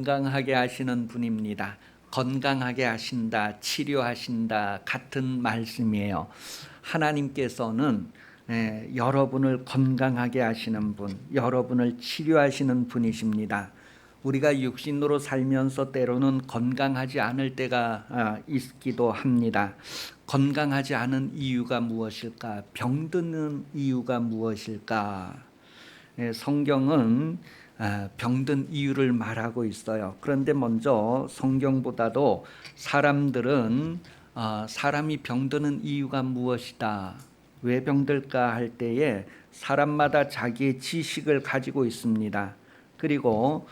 건강하게 하시는 분입니다. 건강하게 하신다, 치료하신다 같은 말씀이에요. 하나님께서는 여러분을 건강하게 하시는 분, 여러분을 치료하시는 분이십니다. 우리가 육신으로 살면서 때로는 건강하지 않을 때가 있기도 합니다. 건강하지 않은 이유가 무엇일까? 병드는 이유가 무엇일까? 성경은 병든 이유를 말하고 있어요. 그런데 먼저 성경보다도 사람이 병드는 이유가 무엇이다, 왜 병들까 할 때에 사람마다 자기의 지식을 가지고 있습니다. 그리고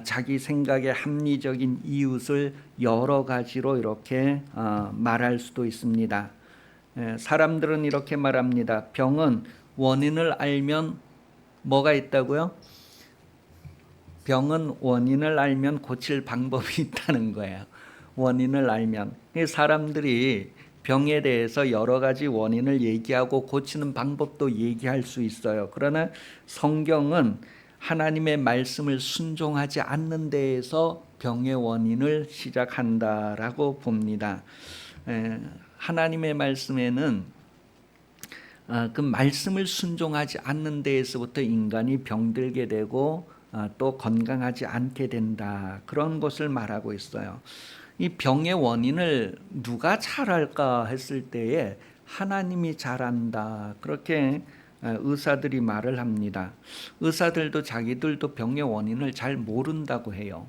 자기 생각의 합리적인 이유를 여러 가지로 이렇게 말할 수도 있습니다. 사람들은 이렇게 말합니다. 병은 원인을 알면 뭐가 있다고요? 병은 원인을 알면 고칠 방법이 있다는 거예요. 원인을 알면. 사람들이 병에 대해서 여러 가지 원인을 얘기하고 고치는 방법도 얘기할 수 있어요. 그러나 성경은 하나님의 말씀을 순종하지 않는 데에서 병의 원인을 시작한다라고 봅니다. 하나님의 말씀에는 그 말씀을 순종하지 않는 데에서부터 인간이 병들게 되고 또 건강하지 않게 된다, 그런 것을 말하고 있어요. 이 병의 원인을 누가 잘 알까 했을 때에 하나님이 잘 안다, 그렇게 의사들이 말을 합니다. 의사들도 자기들도 병의 원인을 잘 모른다고 해요.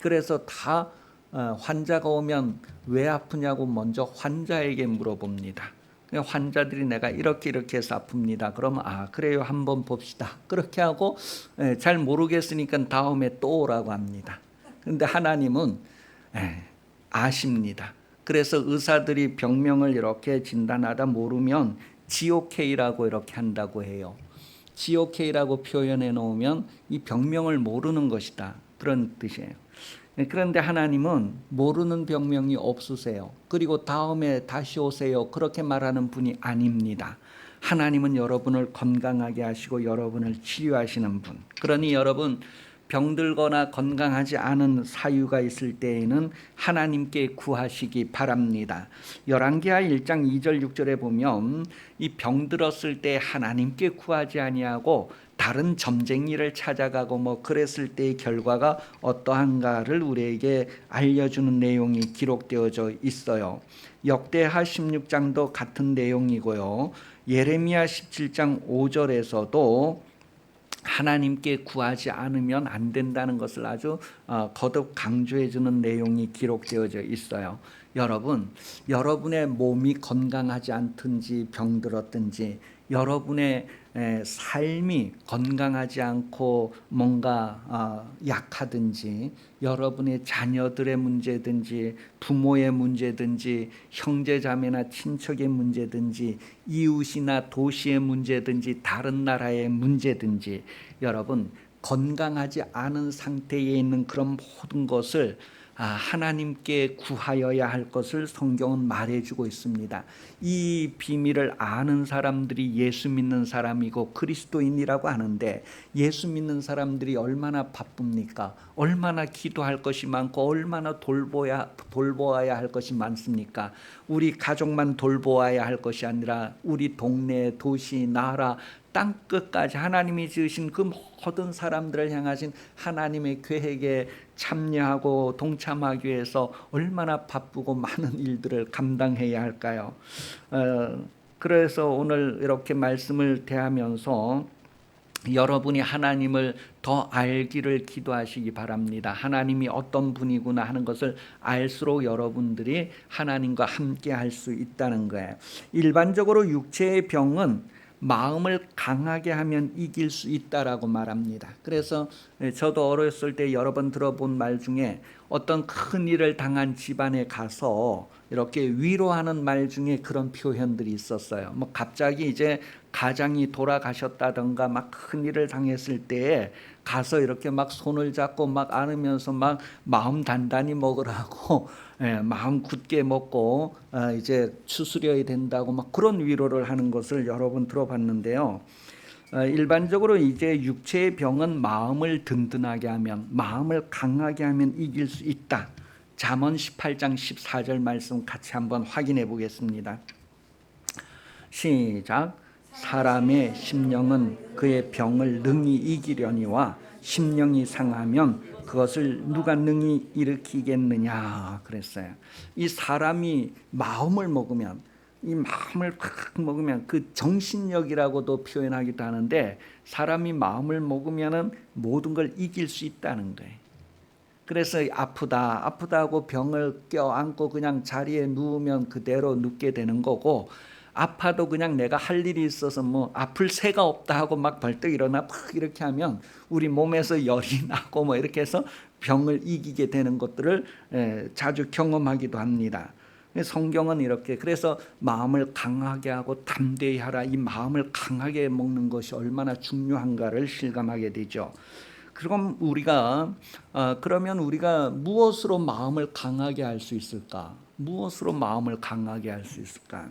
그래서 다 환자가 오면 왜 아프냐고 먼저 환자에게 물어봅니다. 환자들이 내가 이렇게 해서 아픕니다. 그러면 그래요, 한번 봅시다. 그렇게 하고 잘 모르겠으니까 다음에 또 오라고 합니다. 그런데 하나님은 아십니다. 그래서 의사들이 병명을 이렇게 진단하다 모르면 GOK라고 이렇게 한다고 해요. GOK라고 표현해 놓으면 이 병명을 모르는 것이다, 그런 뜻이에요. 그런데 하나님은 모르는 병명이 없으세요. 그리고 다음에 다시 오세요, 그렇게 말하는 분이 아닙니다. 하나님은 여러분을 건강하게 하시고 여러분을 치료하시는 분. 그러니 여러분, 병들거나 건강하지 않은 사유가 있을 때에는 하나님께 구하시기 바랍니다. 열왕기하 1장 2절 6절에 보면 이 병들었을 때 하나님께 구하지 아니하고 다른 점쟁이를 찾아가고 그랬을 때의 결과가 어떠한가를 우리에게 알려주는 내용이 기록되어져 있어요. 역대하 16장도 같은 내용이고요. 예레미야 17장 5절에서도 하나님께 구하지 않으면 안 된다는 것을 아주 거듭 강조해 주는 내용이 기록되어져 있어요. 여러분의 몸이 건강하지 않든지 병들었든지, 여러분의 삶이 건강하지 않고 뭔가 약하든지, 여러분의 자녀들의 문제든지 부모의 문제든지 형제자매나 친척의 문제든지 이웃이나 도시의 문제든지 다른 나라의 문제든지, 여러분 건강하지 않은 상태에 있는 그런 모든 것을 하나님께 구하여야 할 것을 성경은 말해주고 있습니다. 이 비밀을 아는 사람들이 예수 믿는 사람이고 그리스도인이라고 하는데, 예수 믿는 사람들이 얼마나 바쁩니까? 얼마나 기도할 것이 많고 얼마나 돌보아야 할 것이 많습니까? 우리 가족만 돌보아야 할 것이 아니라 우리 동네, 도시, 나라, 땅 끝까지 하나님이 지으신 그 모든 사람들을 향하신 하나님의 계획에 참여하고 동참하기 위해서 얼마나 바쁘고 많은 일들을 감당해야 할까요? 그래서 오늘 이렇게 말씀을 대하면서 여러분이 하나님을 더 알기를 기도하시기 바랍니다. 하나님이 어떤 분이구나 하는 것을 알수록 여러분들이 하나님과 함께 할 수 있다는 거예요. 일반적으로 육체의 병은 마음을 강하게 하면 이길 수 있다라고 말합니다. 그래서 저도 어렸을 때 여러 번 들어본 말 중에 어떤 큰 일을 당한 집안에 가서 이렇게 위로하는 말 중에 그런 표현들이 있었어요. 갑자기 이제 가장이 돌아가셨다던가 큰 일을 당했을 때에 가서 이렇게 손을 잡고 안으면서 마음 단단히 먹으라고 마음 굳게 먹고 이제 추스려야 된다고 그런 위로를 하는 것을 여러 번 들어봤는데요. 일반적으로 이제 육체의 병은 마음을 든든하게 하면, 마음을 강하게 하면 이길 수 있다. 잠언 18장 14절 말씀 같이 한번 확인해 보겠습니다. 시작. 사람의 심령은 그의 병을 능히 이기려니와 심령이 상하면 그것을 누가 능히 일으키겠느냐 그랬어요. 이 사람이 마음을 먹으면, 이 마음을 팍 먹으면, 그 정신력이라고도 표현하기도 하는데, 사람이 마음을 먹으면은 모든 걸 이길 수 있다는 거예요. 그래서 아프다고 병을 껴안고 그냥 자리에 누우면 그대로 눕게 되는 거고, 아파도 그냥 내가 할 일이 있어서 뭐 아플 새가 없다 하고 막 벌떡 일어나 팍 이렇게 하면 우리 몸에서 열이 나고 뭐 이렇게 해서 병을 이기게 되는 것들을 자주 경험하기도 합니다. 성경은 이렇게, 그래서 마음을 강하게 하고 담대히 하라, 이 마음을 강하게 먹는 것이 얼마나 중요한가를 실감하게 되죠. 그러면 우리가 무엇으로 마음을 강하게 할 수 있을까? 무엇으로 마음을 강하게 할 수 있을까?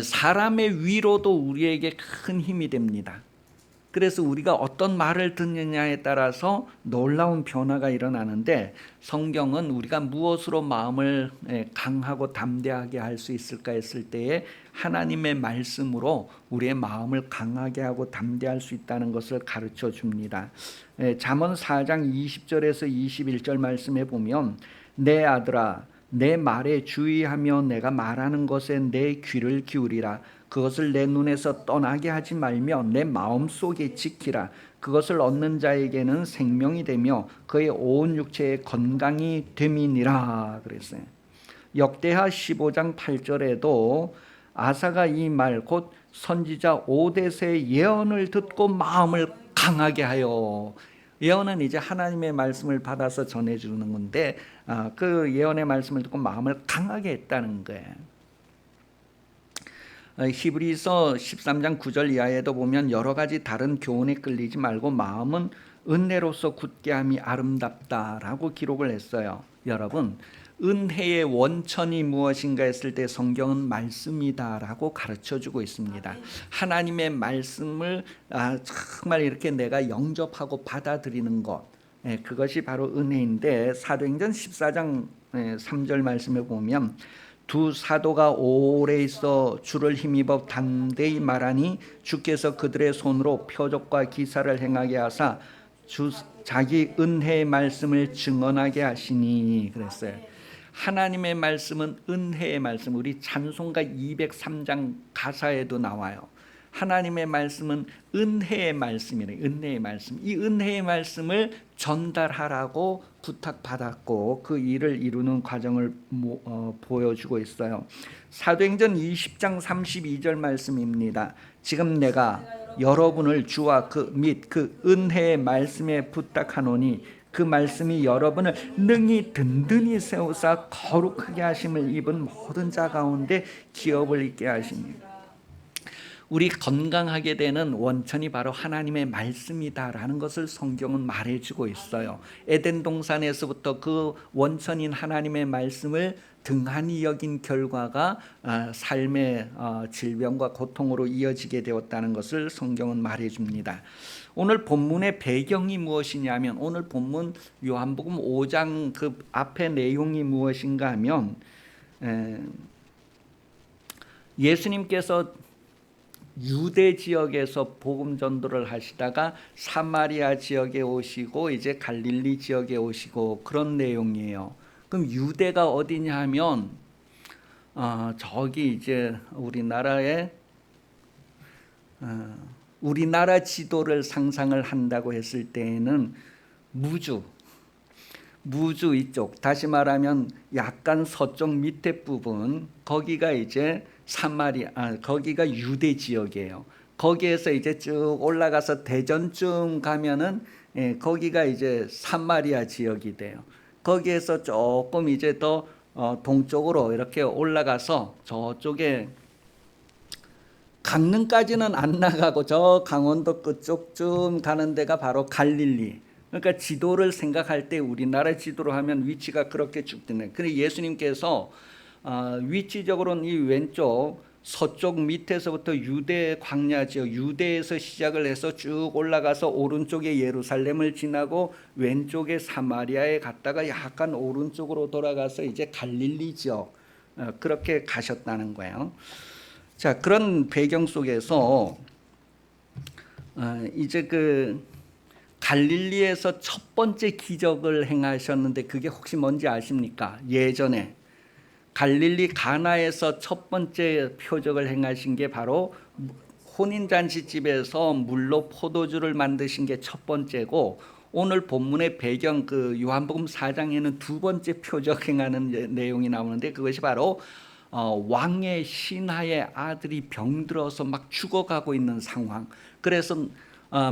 사람의 위로도 우리에게 큰 힘이 됩니다. 그래서 우리가 어떤 말을 듣느냐에 따라서 놀라운 변화가 일어나는데, 성경은 우리가 무엇으로 마음을 강하고 담대하게 할 수 있을까 했을 때에 하나님의 말씀으로 우리의 마음을 강하게 하고 담대할 수 있다는 것을 가르쳐 줍니다. 잠언 4장 20절에서 21절 말씀에 보면, 내 아들아 내 말에 주의하며 내가 말하는 것에 내 귀를 기울이라. 그것을 내 눈에서 떠나게 하지 말며 내 마음속에 지키라. 그것을 얻는 자에게는 생명이 되며 그의 온 육체에 건강이 됨이니라 그랬어요. 역대하 15장 8절에도 아사가 이 말 곧 선지자 오댓의 예언을 듣고 마음을 강하게 하여, 예언은 이제 하나님의 말씀을 받아서 전해주는 건데, 그 예언의 말씀을 듣고 마음을 강하게 했다는 거예요. 히브리서 13장 9절 이하에도 보면 여러 가지 다른 교훈에 끌리지 말고 마음은 은혜로서 굳게 함이 아름답다라고 기록을 했어요. 여러분, 은혜의 원천이 무엇인가 했을 때 성경은 말씀이다라고 가르쳐주고 있습니다. 하나님의 말씀을 정말 이렇게 내가 영접하고 받아들이는 것, 그것이 바로 은혜인데, 사도행전 14장 3절 말씀에 보면 두 사도가 오래 있어 주를 힘입어 담대히 말하니 주께서 그들의 손으로 표적과 기사를 행하게 하사 자기 은혜의 말씀을 증언하게 하시니 그랬어요. 하나님의 말씀은 은혜의 말씀, 우리 찬송가 203장 가사에도 나와요. 하나님의 말씀은 은혜의 말씀이래. 은혜의 말씀. 이 은혜의 말씀을 전달하라고 부탁받았고 그 일을 이루는 과정을 보여주고 있어요. 사도행전 20장 32절 말씀입니다. 지금 내가 여러분을 주와 그 은혜의 말씀에 부탁하노니 그 말씀이 여러분을 능히 든든히 세우사 거룩하게 하심을 입은 모든 자 가운데 기업을 있게 하십니다. 우리 건강하게 되는 원천이 바로 하나님의 말씀이다라는 것을 성경은 말해주고 있어요. 에덴 동산에서부터 그 원천인 하나님의 말씀을 등한히 여긴 결과가 삶의 질병과 고통으로 이어지게 되었다는 것을 성경은 말해줍니다. 오늘 본문의 배경이 무엇이냐면, 오늘 본문 요한복음 5장 그 앞의 내용이 무엇인가 하면, 예수님께서 유대 지역에서 복음 전도를 하시다가 사마리아 지역에 오시고 이제 갈릴리 지역에 오시고 그런 내용이에요. 그럼 유대가 어디냐 하면 저기 이제 우리나라 지도를 상상을 한다고 했을 때에는 무주 이쪽, 다시 말하면 약간 서쪽 밑에 부분, 거기가 이제 거기가 유대 지역이에요. 거기에서 이제 쭉 올라가서 대전쯤 가면은 거기가 이제 사마리아 지역이 돼요. 거기에서 조금 이제 더 동쪽으로 이렇게 올라가서 저쪽에 강릉까지는 안 나가고 저 강원도 그쪽쯤 가는 데가 바로 갈릴리. 그러니까 지도를 생각할 때 우리나라 지도로 하면 위치가 그렇게 쭉 되네. 근데 예수님께서 위치적으로는 이 왼쪽 서쪽 밑에서부터 유대 광야지요. 유대에서 시작을 해서 쭉 올라가서 오른쪽에 예루살렘을 지나고 왼쪽에 사마리아에 갔다가 약간 오른쪽으로 돌아가서 이제 갈릴리 지역 그렇게 가셨다는 거예요. 자, 그런 배경 속에서 이제 그 갈릴리에서 첫 번째 기적을 행하셨는데 그게 혹시 뭔지 아십니까? 예전에 갈릴리 가나에서 첫 번째 표적을 행하신 게 바로 혼인잔치집에서 물로 포도주를 만드신 게 첫 번째고, 오늘 본문의 배경 그 요한복음 4장에는 두 번째 표적 행하는 내용이 나오는데 그것이 바로 왕의 신하의 아들이 병들어서 막 죽어가고 있는 상황. 그래서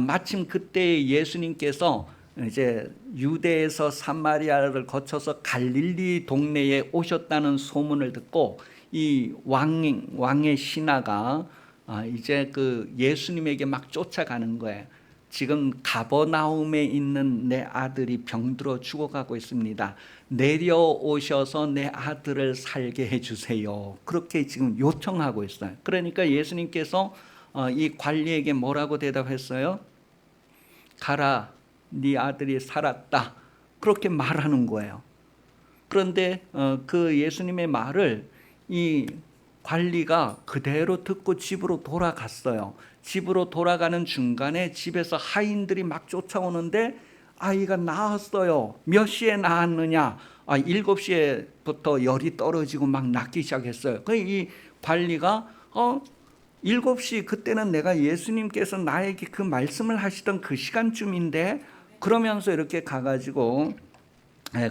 마침 그때 예수님께서 이제 유대에서 사마리아를 거쳐서 갈릴리 동네에 오셨다는 소문을 듣고 이 왕의 신하가 이제 그 예수님에게 막 쫓아가는 거예요. 지금 가버나움에 있는 내 아들이 병들어 죽어가고 있습니다. 내려오셔서 내 아들을 살게 해주세요. 그렇게 지금 요청하고 있어요. 그러니까 예수님께서 이 관리에게 뭐라고 대답했어요? 가라, 네 아들이 살았다. 그렇게 말하는 거예요. 그런데 그 예수님의 말을 이 관리가 그대로 듣고 집으로 돌아갔어요. 집으로 돌아가는 중간에 집에서 하인들이 막 쫓아오는데 아이가 나았어요. 몇 시에 나았느냐? 7시에부터 열이 떨어지고 막 낫기 시작했어요. 이 관리가 7시, 그때는 내가 예수님께서 나에게 그 말씀을 하시던 그 시간쯤인데, 그러면서 이렇게 가가지고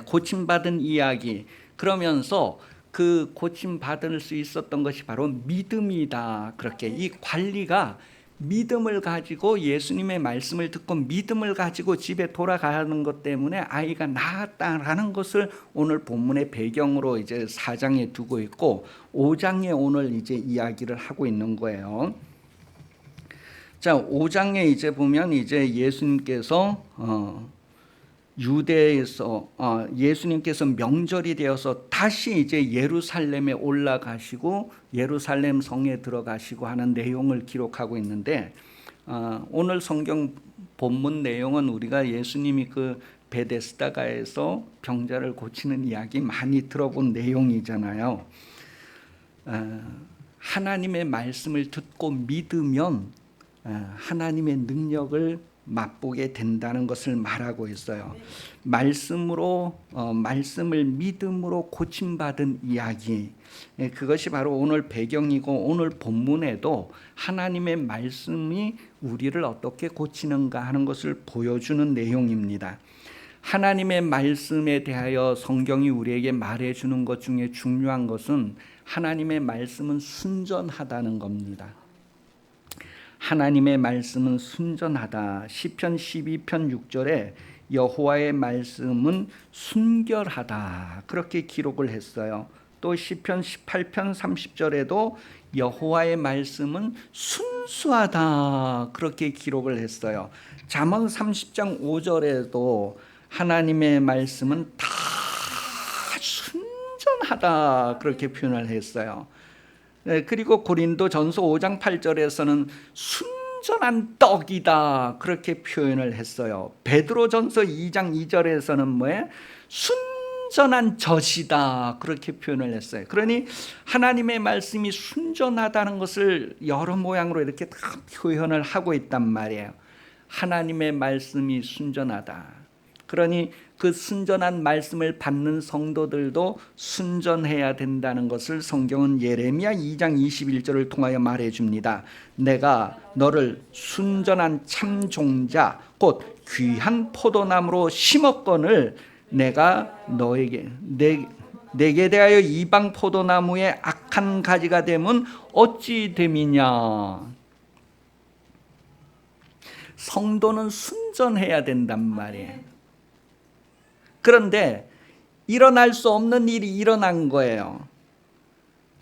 고침받은 이야기, 그러면서 그 고침받을 수 있었던 것이 바로 믿음이다. 그렇게 이 관리가 믿음을 가지고 예수님의 말씀을 듣고 믿음을 가지고 집에 돌아가는 것 때문에 아이가 나았다라는 것을 오늘 본문의 배경으로 이제 4장에 두고 있고 5장에 오늘 이제 이야기를 하고 있는 거예요. 자, 5장에 이제 보면 이제 예수님께서 유대에서 예수님께서 명절이 되어서 다시 이제 예루살렘에 올라가시고 예루살렘 성에 들어가시고 하는 내용을 기록하고 있는데, 오늘 성경 본문 내용은 우리가 예수님이 그 베데스다가에서 병자를 고치는 이야기 많이 들어본 내용이잖아요. 하나님의 말씀을 듣고 믿으면 하나님의 능력을 맛보게 된다는 것을 말하고 있어요. 말씀을 믿음으로 고침받은 이야기, 그것이 바로 오늘 배경이고 오늘 본문에도 하나님의 말씀이 우리를 어떻게 고치는가 하는 것을 보여주는 내용입니다. 하나님의 말씀에 대하여 성경이 우리에게 말해주는 것 중에 중요한 것은 하나님의 말씀은 순전하다는 겁니다. 하나님의 말씀은 순전하다. 시편 12편 6절에 여호와의 말씀은 순결하다. 그렇게 기록을 했어요. 또 시편 18편 30절에도 여호와의 말씀은 순수하다. 그렇게 기록을 했어요. 잠언 30장 5절에도 하나님의 말씀은 다 순전하다. 그렇게 표현을 했어요. 그리고 고린도전서 5장 8절에서는 순전한 떡이다. 그렇게 표현을 했어요. 베드로전서 2장 2절에서는 뭐예요? 순전한 젖이다. 그렇게 표현을 했어요. 그러니 하나님의 말씀이 순전하다는 것을 여러 모양으로 이렇게 다 표현을 하고 있단 말이에요. 하나님의 말씀이 순전하다. 그러니 그 순전한 말씀을 받는 성도들도 순전해야 된다는 것을 성경은 예레미야 2장 21절을 통하여 말해줍니다. 내가 너를 순전한 참종자 곧 귀한 포도나무로 심었거늘 내가 너에게 내게 대하여 이방 포도나무의 악한 가지가 되면 어찌 됨이냐. 성도는 순전해야 된단 말이에요. 그런데 일어날 수 없는 일이 일어난 거예요.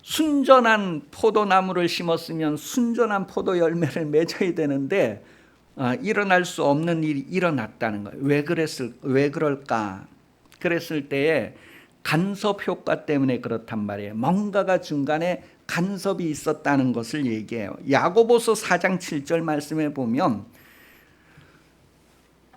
순전한 포도나무를 심었으면 순전한 포도 열매를 맺어야 되는데 일어날 수 없는 일이 일어났다는 거예요. 왜 그럴까? 그랬을 때에 간섭 효과 때문에 그렇단 말이에요. 뭔가가 중간에 간섭이 있었다는 것을 얘기해요. 야고보서 4장 7절 말씀에 보면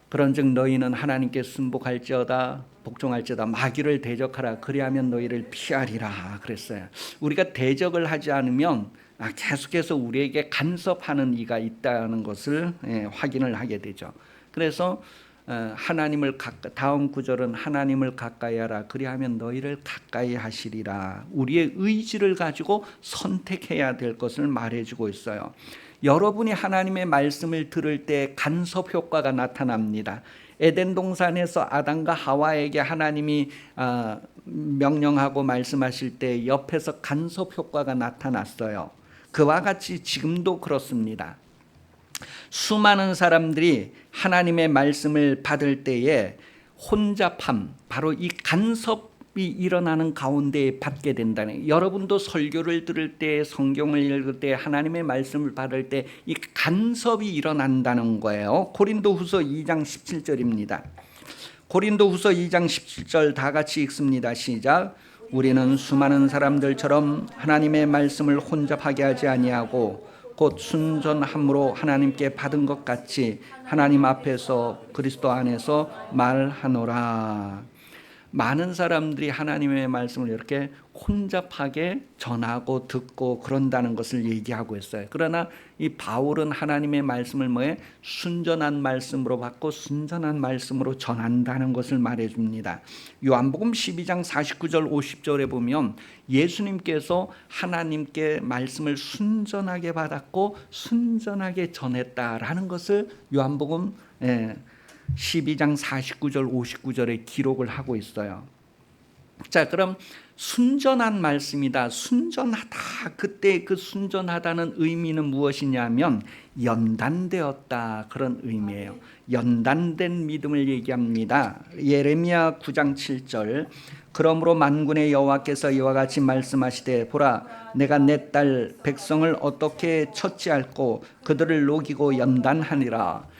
그런즉 너희는 하나님께 순복할지어다 복종할지어다 마귀를 대적하라 그리하면 너희를 피하리라 그랬어요. 우리가 대적을 하지 않으면 계속해서 우리에게 간섭하는 이가 있다는 것을 확인을 하게 되죠. 그래서 하나님을 다음 구절은 하나님을 가까이 하라 그리하면 너희를 가까이 하시리라. 우리의 의지를 가지고 선택해야 될 것을 말해주고 있어요. 여러분이 하나님의 말씀을 들을 때 간섭 효과가 나타납니다. 에덴 동산에서 아담과 하와에게 하나님이 명령하고 말씀하실 때 옆에서 간섭 효과가 나타났어요. 그와 같이 지금도 그렇습니다. 수많은 사람들이 하나님의 말씀을 받을 때에 혼잡함, 바로 이 간섭이 일어나는 가운데 받게 된다는, 여러분도 설교를 들을 때, 성경을 읽을 때, 하나님의 말씀을 받을 때 이 간섭이 일어난다는 거예요. 고린도후서 2장 17절입니다. 고린도후서 2장 17절 다 같이 읽습니다. 시작. 우리는 수많은 사람들처럼 하나님의 말씀을 혼잡하게 하지 아니하고 곧 순전함으로 하나님께 받은 것 같이 하나님 앞에서 그리스도 안에서 말하노라. 많은 사람들이 하나님의 말씀을 이렇게 혼잡하게 전하고 듣고 그런다는 것을 얘기하고 있어요. 그러나 이 바울은 하나님의 말씀을 순전한 말씀으로 받고 순전한 말씀으로 전한다는 것을 말해줍니다. 요한복음 12장 49절 50절에 보면 예수님께서 하나님께 말씀을 순전하게 받았고 순전하게 전했다라는 것을 요한복음 12장 49절 59절에 기록을 하고 있어요. 자, 그럼 순전한 말씀이다, 순전하다, 그때 그 순전하다는 의미는 무엇이냐면 연단되었다, 그런 의미예요. 연단된 믿음을 얘기합니다. 예레미야 9장 7절 그러므로 만군의 여호와께서 이와 같이 말씀하시되 보라 내가 내 딸 백성을 어떻게 처치할꼬 그들을 녹이고 연단하니라.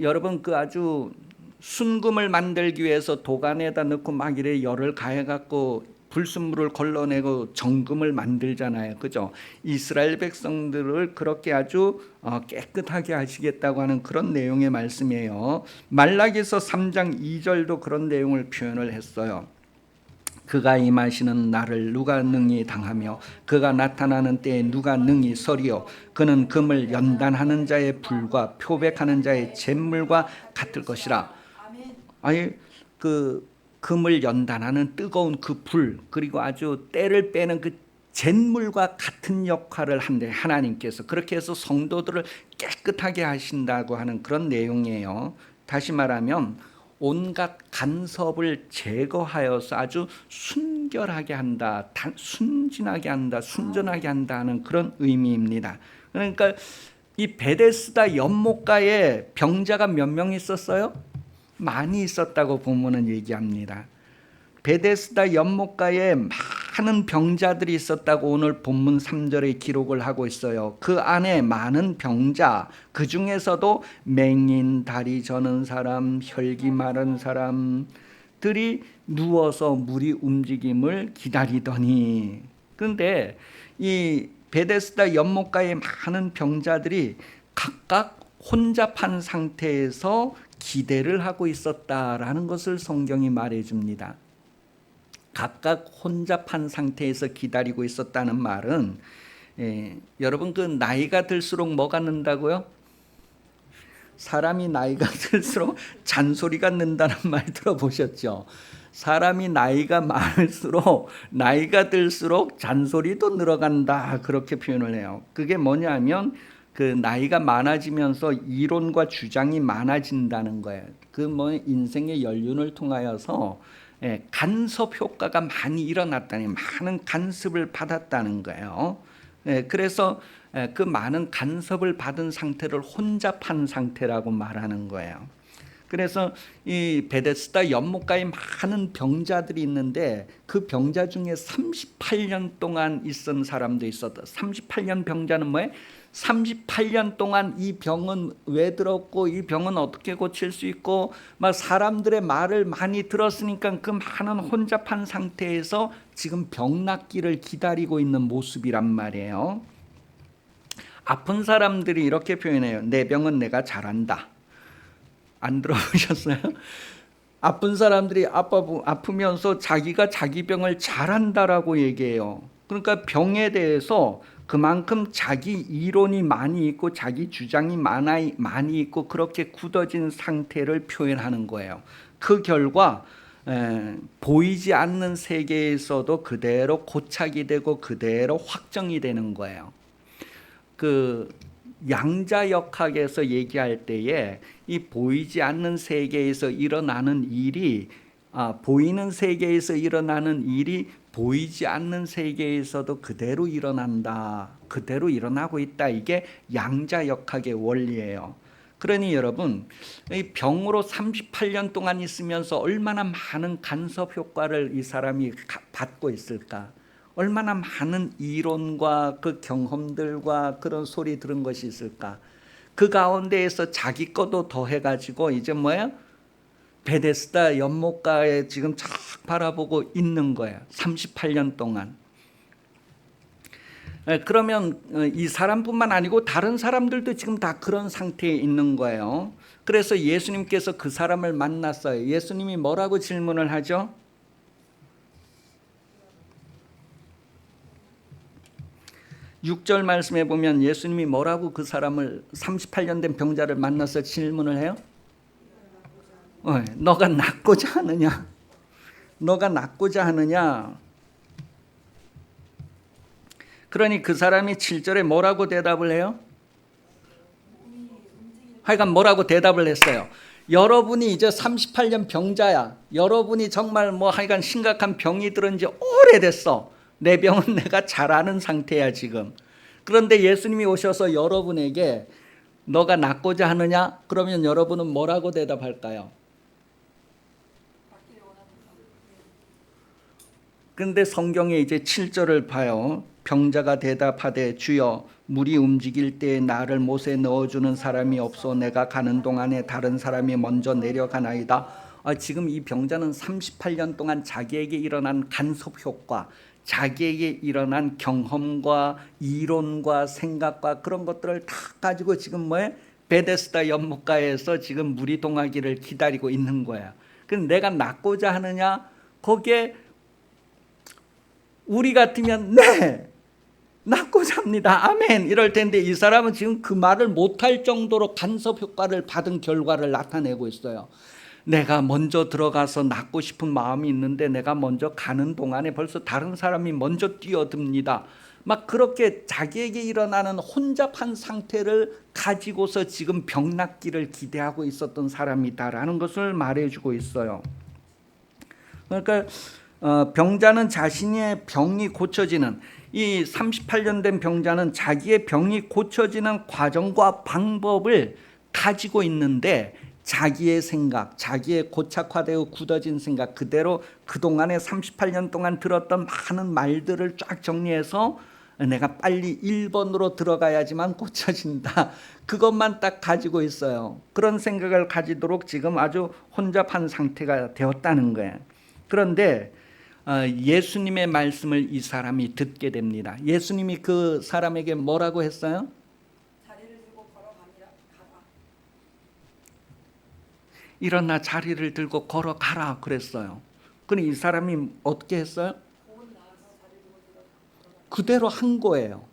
여러분, 그 아주 순금을 만들기 위해서 도간에다 넣고 막 이래 열을 가해갖고 불순물을 걸러내고 정금을 만들잖아요. 그죠? 이스라엘 백성들을 그렇게 아주 깨끗하게 하시겠다고 하는 그런 내용의 말씀이에요. 말라기서 3장 2절도 그런 내용을 표현을 했어요. 그가 임하시는 날을 누가 능히 당하며 그가 나타나는 때에 누가 능히 서리요 그는 금을 연단하는 자의 불과 표백하는 자의 잿물과 같을 것이라. 아니, 그 금을 연단하는 뜨거운 그 불, 그리고 아주 때를 빼는 그 잿물과 같은 역할을 한대 하나님께서. 그렇게 해서 성도들을 깨끗하게 하신다고 하는 그런 내용이에요. 다시 말하면 온갖 간섭을 제거하여서 아주 순결하게 한다, 순진하게 한다, 순전하게 한다는 그런 의미입니다. 그러니까 이 베데스다 연못가에 병자가 몇 명 있었어요? 많이 있었다고 본문은 얘기합니다. 베데스다 연못가에 많은 병자들이 있었다고 오늘 본문 3절에 기록을 하고 있어요. 그 안에 많은 병자, 그 중에서도 맹인, 다리 저는 사람, 혈기 마른 사람들이 누워서 물이 움직임을 기다리더니, 그런데 이 베데스다 연못가에 많은 병자들이 각각 혼잡한 상태에서 기대를 하고 있었다라는 것을 성경이 말해줍니다. 각각 혼잡한 상태에서 기다리고 있었다는 말은 여러분, 그 나이가 들수록 뭐가 는다고요? 사람이 나이가 들수록 잔소리가 는다는 말 들어보셨죠? 사람이 나이가 많을수록, 나이가 들수록 잔소리도 늘어간다, 그렇게 표현을 해요. 그게 뭐냐면 그 나이가 많아지면서 이론과 주장이 많아진다는 거예요. 그 인생의 연륜을 통하여서 간섭 효과가 많이 일어났다니, 많은 간섭을 받았다는 거예요. 그래서 그 많은 간섭을 받은 상태를 혼잡한 상태라고 말하는 거예요. 그래서 이 베데스다 연못가에 많은 병자들이 있는데 그 병자 중에 38년 동안 있은 사람도 있었다. 38년 병자는 뭐예요? 38년 동안 이 병은 왜 들었고 이 병은 어떻게 고칠 수 있고 막 사람들의 말을 많이 들었으니까 그 많은 혼잡한 상태에서 지금 병 낫기를 기다리고 있는 모습이란 말이에요. 아픈 사람들이 이렇게 표현해요. 내 병은 내가 잘한다. 안 들어보셨어요? 아픈 사람들이 아프면서 자기가 자기 병을 잘한다라고 얘기해요. 그러니까 병에 대해서 그만큼 자기 이론이 많이 있고 자기 주장이 많이 있고 그렇게 굳어진 상태를 표현하는 거예요. 그 결과 보이지 않는 세계에서도 그대로 고착이 되고 그대로 확정이 되는 거예요. 그 양자역학에서 얘기할 때에 이 보이지 않는 세계에서 일어나는 일이 보이는 세계에서 일어나는 일이 보이지 않는 세계에서도 그대로 일어난다. 그대로 일어나고 있다. 이게 양자역학의 원리예요. 그러니 여러분, 이 병으로 38년 동안 있으면서 얼마나 많은 간섭 효과를 이 사람이 받고 있을까? 얼마나 많은 이론과 그 경험들과 그런 소리 들은 것이 있을까? 그 가운데에서 자기 것도 더해가지고 이제 뭐예요? 베데스다 연못가에 지금 쫙 바라보고 있는 거예요. 38년 동안. 그러면 이 사람뿐만 아니고 다른 사람들도 지금 다 그런 상태에 있는 거예요. 그래서 예수님께서 그 사람을 만났어요. 예수님이 뭐라고 질문을 하죠? 6절 말씀에 보면 예수님이 뭐라고 그 사람을 38년 된 병자를 만나서 질문을 해요? 너가 낫고자 하느냐? 너가 낫고자 하느냐? 그러니 그 사람이 7절에 뭐라고 대답을 해요? 하여간 뭐라고 대답을 했어요? 여러분이 이제 38년 병자야. 여러분이 정말 뭐 하여간 심각한 병이 들은 지 오래됐어. 내 병은 내가 잘 아는 상태야 지금. 그런데 예수님이 오셔서 여러분에게 너가 낫고자 하느냐? 그러면 여러분은 뭐라고 대답할까요? 그런데 성경에 이제 7절을 봐요. 병자가 대답하되 주여 물이 움직일 때 나를 못에 넣어주는 사람이 없어 내가 가는 동안에 다른 사람이 먼저 내려가나이다. 지금 이 병자는 38년 동안 자기에게 일어난 간섭 효과, 자기에게 일어난 경험과 이론과 생각과 그런 것들을 다 가지고 지금 뭐에 베데스다 연못가에서 지금 물이 동하기를 기다리고 있는 거야. 그럼 내가 낫고자 하느냐? 거기에 우리 같으면 네 낫고자 합니다. 아멘 이럴 텐데 이 사람은 지금 그 말을 못할 정도로 간섭 효과를 받은 결과를 나타내고 있어요. 내가 먼저 들어가서 낫고 싶은 마음이 있는데 내가 먼저 가는 동안에 벌써 다른 사람이 먼저 뛰어듭니다. 막 그렇게 자기에게 일어나는 혼잡한 상태를 가지고서 지금 병 낫기를 기대하고 있었던 사람이다라는 것을 말해주고 있어요. 그러니까 병자는 자신의 병이 고쳐지는 이 38년 된 병자는 자기의 병이 고쳐지는 과정과 방법을 가지고 있는데 자기의 생각, 자기의 고착화되어 굳어진 생각 그대로 그동안에 38년 동안 들었던 많은 말들을 쫙 정리해서 내가 빨리 1번으로 들어가야지만 고쳐진다. 그것만 딱 가지고 있어요. 그런 생각을 가지도록 지금 아주 혼잡한 상태가 되었다는 거예요. 그런데 예수님의 말씀을 이 사람이 듣게 됩니다. 예수님이 그 사람에게 뭐라고 했어요? 자리를 들고 걸어가라. 일어나 자리를 들고 걸어가라 그랬어요. 그럼 이 사람이 어떻게 했어요? 그대로 한 거예요.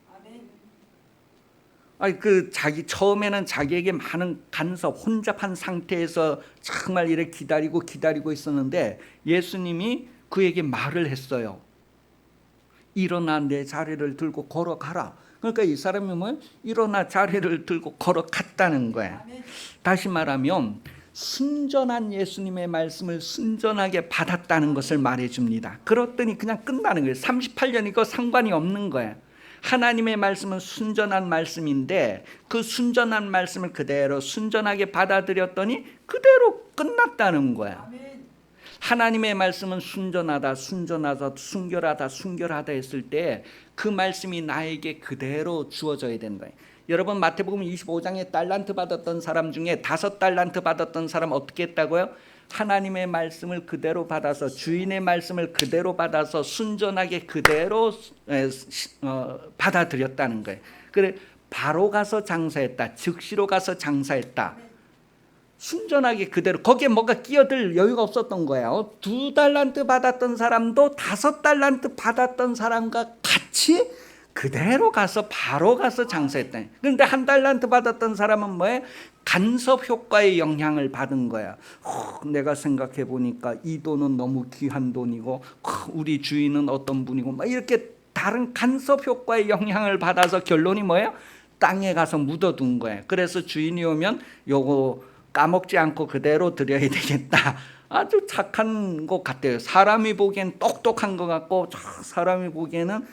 자기 처음에는 자기에게 많은 간섭, 혼잡한 상태에서 정말 이렇게 기다리고 있었는데 예수님이 그에게 말을 했어요. 일어나 내 자리를 들고 걸어가라. 그러니까 이 사람이 일어나 자리를 들고 걸어갔다는 거야. 다시 말하면 순전한 예수님의 말씀을 순전하게 받았다는 것을 말해줍니다. 그렇더니 그냥 끝나는 거예요. 38년이고 상관이 없는 거야. 하나님의 말씀은 순전한 말씀인데 그 순전한 말씀을 그대로 순전하게 받아들였더니 그대로 끝났다는 거야. 하나님의 말씀은 순전하다 순결하다 했을 때 그 말씀이 나에게 그대로 주어져야 된다. 여러분 마태복음 25장에 달란트 받았던 사람 중에 5달란트 받았던 사람 어떻게 했다고요? 하나님의 말씀을 그대로 받아서 주인의 말씀을 그대로 받아서 순전하게 그대로 받아들였다는 거예요. 그래 바로 가서 장사했다. 즉시로 가서 장사했다. 순전하게 그대로 거기에 뭔가 끼어들 여유가 없었던 거예요. 2달란트 받았던 사람도 5달란트 받았던 사람과 같이 그대로 가서 바로 가서 장사했다. 그런데 1달란트 받았던 사람은 뭐예요? 간섭 효과의 영향을 받은 거야. 내가 생각해 보니까 이 돈은 너무 귀한 돈이고 우리 주인은 어떤 분이고 막 이렇게 다른 간섭 효과의 영향을 받아서 결론이 뭐예요? 땅에 가서 묻어둔 거예요. 그래서 주인이 오면 요거 까먹지 않고 그대로 드려야 되겠다. 아주 착한 것 같아요. 사람이 보기엔 똑똑한 것 같고 사람이 보기에는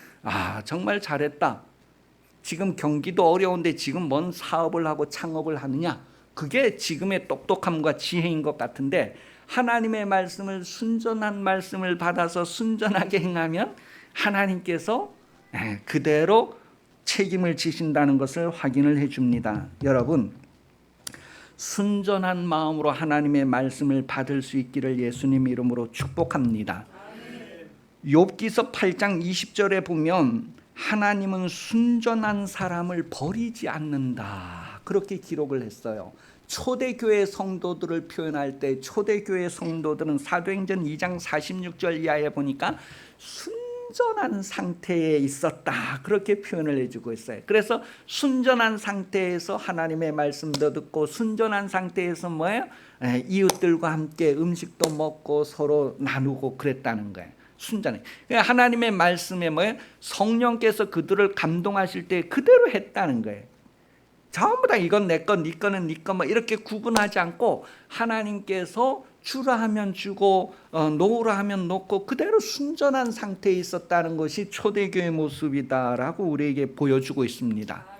정말 잘했다. 지금 경기도 어려운데 지금 뭔 사업을 하고 창업을 하느냐. 그게 지금의 똑똑함과 지혜인 것 같은데 하나님의 말씀을 순전한 말씀을 받아서 순전하게 행하면 하나님께서 그대로 책임을 지신다는 것을 확인을 해줍니다. 여러분 순전한 마음으로 하나님의 말씀을 받을 수 있기를 예수님 이름으로 축복합니다. 욥기서 8장 20절에 보면 하나님은 순전한 사람을 버리지 않는다 그렇게 기록을 했어요. 초대교회 성도들을 표현할 때 초대교회 성도들은 사도행전 2장 46절 이하에 보니까 순전한 상태에 있었다 그렇게 표현을 해주고 있어요. 그래서 순전한 상태에서 하나님의 말씀도 듣고 순전한 상태에서 뭐예요? 이웃들과 함께 음식도 먹고 서로 나누고 그랬다는 거예요. 순전해. 하나님의 말씀에 뭐예요? 성령께서 그들을 감동하실 때 그대로 했다는 거예요. 전부 다 이건 내 거, 네 거는 네 거 뭐 이렇게 구분하지 않고 하나님께서 주라 하면 주고 놓으라 하면 놓고 그대로 순전한 상태에 있었다는 것이 초대교회 모습이다라고 우리에게 보여주고 있습니다.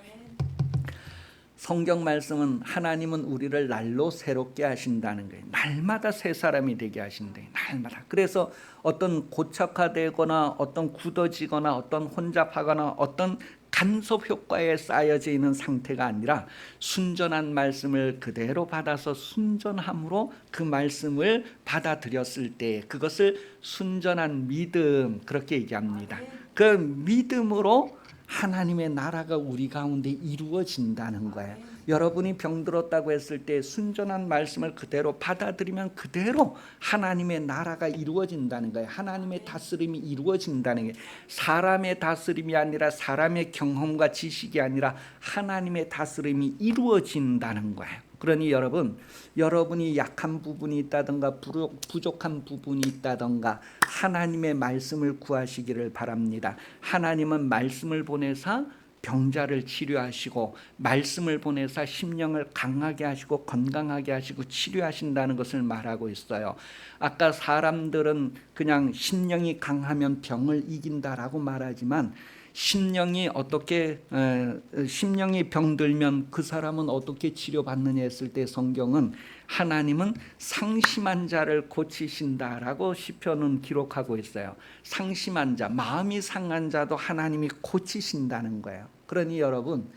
성경 말씀은 하나님은 우리를 날로 새롭게 하신다는 거예요. 날마다 새 사람이 되게 하신대요. 날마다. 그래서 어떤 고착화되거나 어떤 굳어지거나 어떤 혼잡하거나 어떤 간섭 효과에 쌓여져 있는 상태가 아니라 순전한 말씀을 그대로 받아서 순전함으로 그 말씀을 받아들였을 때 그것을 순전한 믿음 그렇게 얘기합니다. 그 믿음으로 하나님의 나라가 우리 가운데 이루어진다는 거예요. 여러분이 병들었다고 했을 때 순전한 말씀을 그대로 받아들이면 그대로 하나님의 나라가 이루어진다는 거예요. 하나님의 다스림이 이루어진다는 게 사람의 다스림이 아니라 사람의 경험과 지식이 아니라 하나님의 다스림이 이루어진다는 거예요. 그러니 여러분이 약한 부분이 있다던가 부족한 부분이 있다던가 하나님의 말씀을 구하시기를 바랍니다. 하나님은 말씀을 보내사 병자를 치료하시고 말씀을 보내사 심령을 강하게 하시고 건강하게 하시고 치료하신다는 것을 말하고 있어요. 아까 사람들은 그냥 심령이 강하면 병을 이긴다라고 말하지만 심령이 병들면 그 사람은 어떻게 치료받느냐 했을 때 성경은 하나님은 상심한 자를 고치신다라고 시편은 기록하고 있어요. 상심한 자, 마음이 상한 자도 하나님이 고치신다는 거예요. 그러니 여러분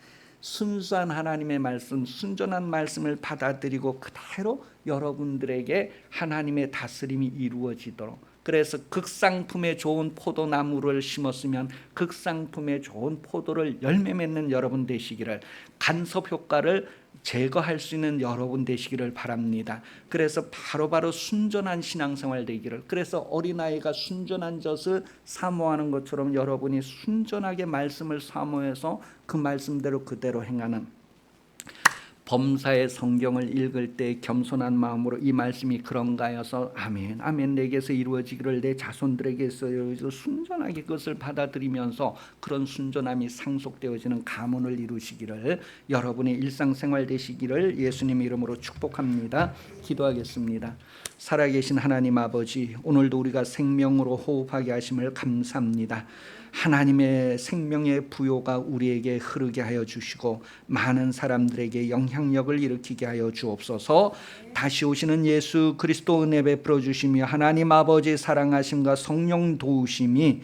순수한 하나님의 말씀, 순전한 말씀을 받아들이고 그대로 여러분들에게 하나님의 다스림이 이루어지도록 그래서 극상품에 좋은 포도나무를 심었으면 극상품에 좋은 포도를 열매 맺는 여러분 되시기를 간섭 효과를 제거할 수 있는 여러분 되시기를 바랍니다. 그래서 바로바로 순전한 신앙생활 되기를 그래서 어린아이가 순전한 젖을 사모하는 것처럼 여러분이 순전하게 말씀을 사모해서 그 말씀대로 그대로 행하는 범사의 성경을 읽을 때 겸손한 마음으로 이 말씀이 그런가 해서 아멘 아멘 내게서 이루어지기를 내 자손들에게서 순전하게 그것을 받아들이면서 그런 순전함이 상속되어지는 가문을 이루시기를 여러분의 일상생활 되시기를 예수님 이름으로 축복합니다. 기도하겠습니다. 살아계신 하나님 아버지 오늘도 우리가 생명으로 호흡하게 하심을 감사합니다. 하나님의 생명의 부요가 우리에게 흐르게 하여 주시고 많은 사람들에게 영향력을 일으키게 하여 주옵소서. 다시 오시는 예수 그리스도 은혜 베풀어 주시며 하나님 아버지의 사랑하심과 성령 도우심이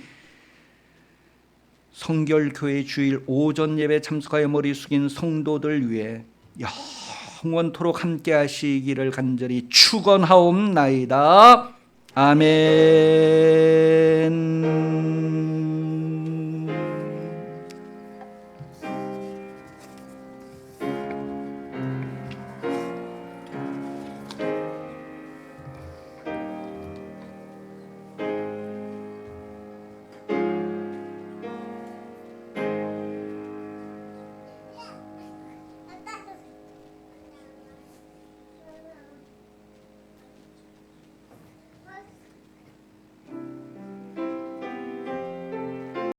성결교회 주일 오전 예배 참석하여 머리 숙인 성도들 위해 영원토록 함께 하시기를 간절히 축원하옵나이다. 아멘.